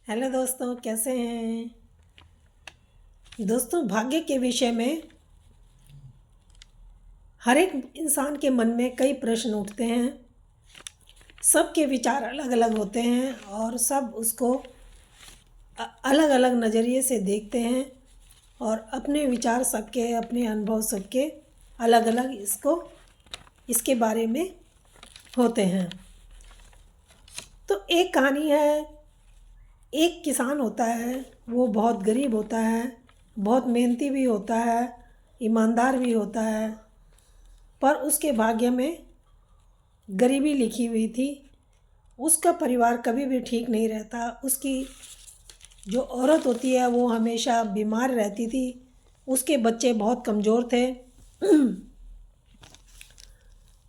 Hello दोस्तों, कैसे हैं दोस्तों। भाग्य के विषय में हर एक इंसान के मन में कई प्रश्न उठते हैं। सबके विचार अलग अलग होते हैं और सब उसको अलग अलग नज़रिए से देखते हैं और अपने विचार सबके, अपने अनुभव सबके अलग अलग इसके बारे में होते हैं। तो एक कहानी है। एक किसान होता है, वो बहुत गरीब होता है, बहुत मेहनती भी होता है, ईमानदार भी होता है, पर उसके भाग्य में गरीबी लिखी हुई थी। उसका परिवार कभी भी ठीक नहीं रहता। उसकी जो औरत होती है वो हमेशा बीमार रहती थी। उसके बच्चे बहुत कमज़ोर थे,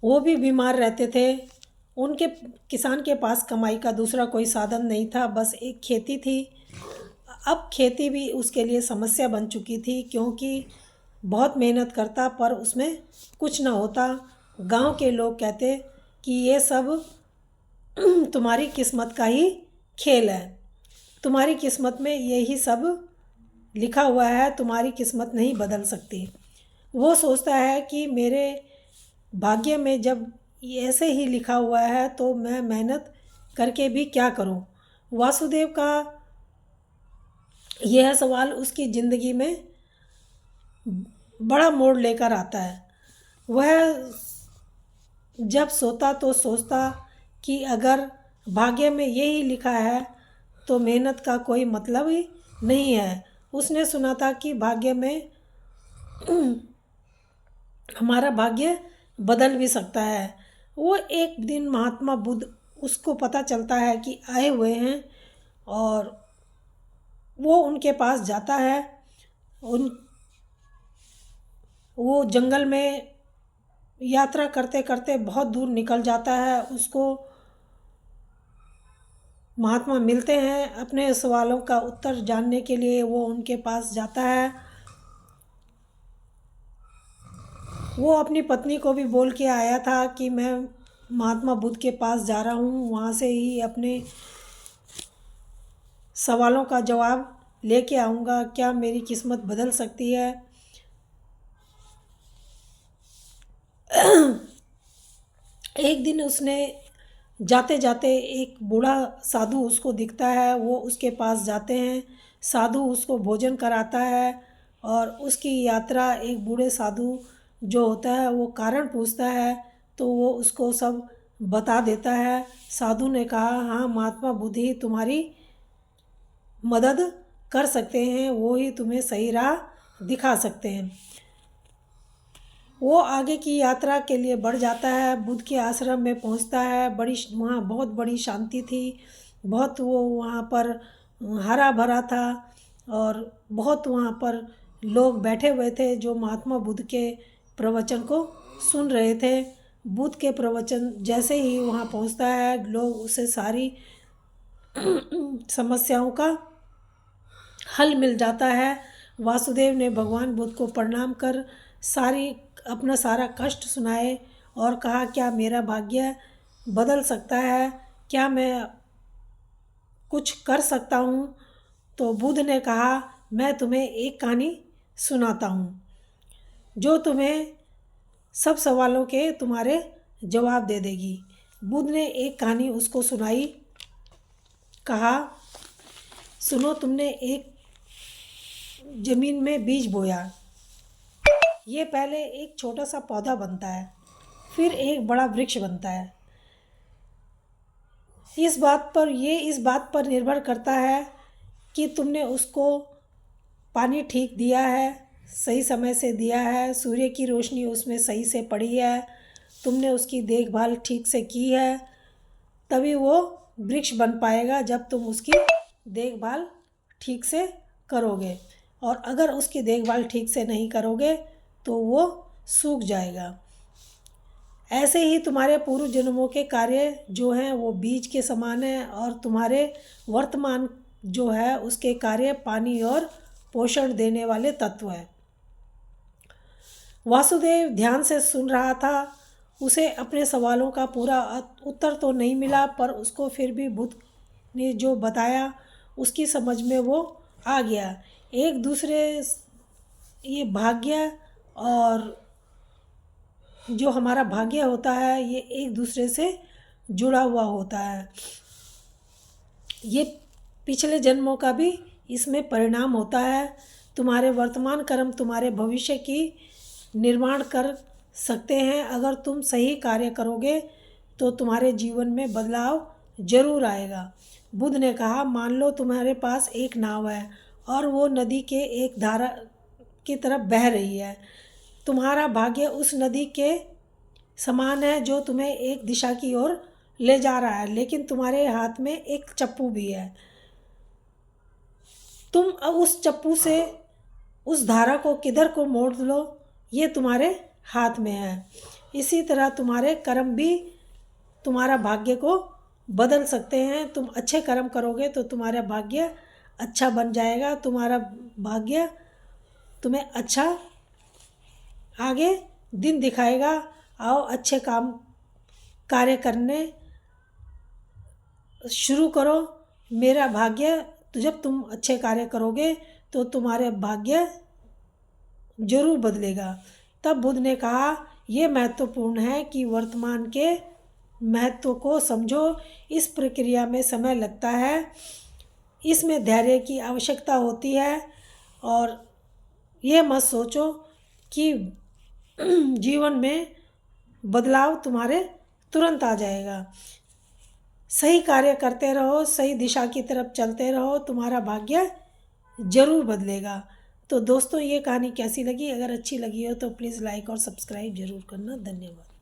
वो भी बीमार रहते थे। उनके किसान के पास कमाई का दूसरा कोई साधन नहीं था, बस एक खेती थी। अब खेती भी उसके लिए समस्या बन चुकी थी, क्योंकि बहुत मेहनत करता पर उसमें कुछ ना होता। गांव के लोग कहते कि ये सब तुम्हारी किस्मत का ही खेल है, तुम्हारी किस्मत में यही सब लिखा हुआ है, तुम्हारी किस्मत नहीं बदल सकती। वो सोचता है कि मेरे भाग्य में जब ऐसे ही लिखा हुआ है तो मैं मेहनत करके भी क्या करूं। वासुदेव का यह सवाल उसकी ज़िंदगी में बड़ा मोड़ लेकर आता है। वह जब सोता तो सोचता कि अगर भाग्य में यही लिखा है तो मेहनत का कोई मतलब ही नहीं है। उसने सुना था कि भाग्य में हमारा भाग्य बदल भी सकता है। वो एक दिन महात्मा बुद्ध, उसको पता चलता है कि आए हुए हैं, और वो उनके पास जाता है। उन वो जंगल में यात्रा करते करते बहुत दूर निकल जाता है। उसको महात्मा मिलते हैं। अपने सवालों का उत्तर जानने के लिए वो उनके पास जाता है। वो अपनी पत्नी को भी बोल के आया था कि मैं महात्मा बुद्ध के पास जा रहा हूँ, वहाँ से ही अपने सवालों का जवाब लेके आऊँगा, क्या मेरी किस्मत बदल सकती है। एक दिन उसने जाते जाते एक बूढ़ा साधु उसको दिखता है। वो उसके पास जाते हैं। साधु उसको भोजन कराता है और उसकी यात्रा, एक बूढ़े साधु जो होता है वो कारण पूछता है तो वो उसको सब बता देता है। साधु ने कहा, हाँ, महात्मा बुद्ध ही तुम्हारी मदद कर सकते हैं, वो ही तुम्हें सही राह दिखा सकते हैं। वो आगे की यात्रा के लिए बढ़ जाता है। बुद्ध के आश्रम में पहुंचता है। वहाँ बहुत बड़ी शांति थी। बहुत वो वहाँ पर हरा भरा था और बहुत वहाँ पर लोग बैठे हुए थे जो महात्मा बुद्ध के प्रवचन को सुन रहे थे। बुद्ध के प्रवचन जैसे ही वहाँ पहुँचता है, लोग उसे सारी समस्याओं का हल मिल जाता है। वासुदेव ने भगवान बुद्ध को प्रणाम कर अपना सारा कष्ट सुनाए और कहा, क्या मेरा भाग्य बदल सकता है, क्या मैं कुछ कर सकता हूँ। तो बुद्ध ने कहा, मैं तुम्हें एक कहानी सुनाता हूँ जो तुम्हें सब सवालों के तुम्हारे जवाब दे देगी। बुद्ध ने एक कहानी उसको सुनाई। कहा, सुनो, तुमने एक जमीन में बीज बोया। ये पहले एक छोटा सा पौधा बनता है, फिर एक बड़ा वृक्ष बनता है। इस बात पर निर्भर करता है कि तुमने उसको पानी ठीक दिया है, सही समय से दिया है, सूर्य की रोशनी उसमें सही से पड़ी है, तुमने उसकी देखभाल ठीक से की है, तभी वो वृक्ष बन पाएगा। जब तुम उसकी देखभाल ठीक से करोगे, और अगर उसकी देखभाल ठीक से नहीं करोगे तो वो सूख जाएगा। ऐसे ही तुम्हारे पूर्व जन्मों के कार्य जो हैं वो बीज के समान हैं, और तुम्हारे वर्तमान जो है उसके कार्य पानी और पोषण देने वाले तत्व हैं। वासुदेव ध्यान से सुन रहा था। उसे अपने सवालों का पूरा उत्तर तो नहीं मिला, पर उसको फिर भी बुद्ध ने जो बताया उसकी समझ में वो आ गया। एक दूसरे ये भाग्य और जो हमारा भाग्य होता है ये एक दूसरे से जुड़ा हुआ होता है। ये पिछले जन्मों का भी इसमें परिणाम होता है। तुम्हारे वर्तमान कर्म तुम्हारे भविष्य की निर्माण कर सकते हैं। अगर तुम सही कार्य करोगे तो तुम्हारे जीवन में बदलाव जरूर आएगा। बुद्ध ने कहा, मान लो तुम्हारे पास एक नाव है और वो नदी के एक धारा की तरफ बह रही है। तुम्हारा भाग्य उस नदी के समान है जो तुम्हें एक दिशा की ओर ले जा रहा है, लेकिन तुम्हारे हाथ में एक चप्पू भी है। तुम अब उस चप्पू से उस धारा को किधर को मोड़ लो, ये तुम्हारे हाथ में है। इसी तरह तुम्हारे कर्म भी तुम्हारा भाग्य को बदल सकते हैं। तुम अच्छे कर्म करोगे तो तुम्हारा भाग्य अच्छा बन जाएगा। तुम्हारा भाग्य तुम्हें अच्छा आगे दिन दिखाएगा। आओ अच्छे कार्य करने शुरू करो। मेरा भाग्य, तो जब तुम अच्छे कार्य करोगे तो तुम्हारे भाग्य जरूर बदलेगा। तब बुद्ध ने कहा, यह महत्वपूर्ण है कि वर्तमान के महत्व को समझो। इस प्रक्रिया में समय लगता है, इसमें धैर्य की आवश्यकता होती है और ये मत सोचो कि जीवन में बदलाव तुम्हारे तुरंत आ जाएगा। सही कार्य करते रहो, सही दिशा की तरफ चलते रहो, तुम्हारा भाग्य जरूर बदलेगा। तो दोस्तों, ये कहानी कैसी लगी? अगर अच्छी लगी हो तो प्लीज़ लाइक और सब्सक्राइब जरूर करना। धन्यवाद।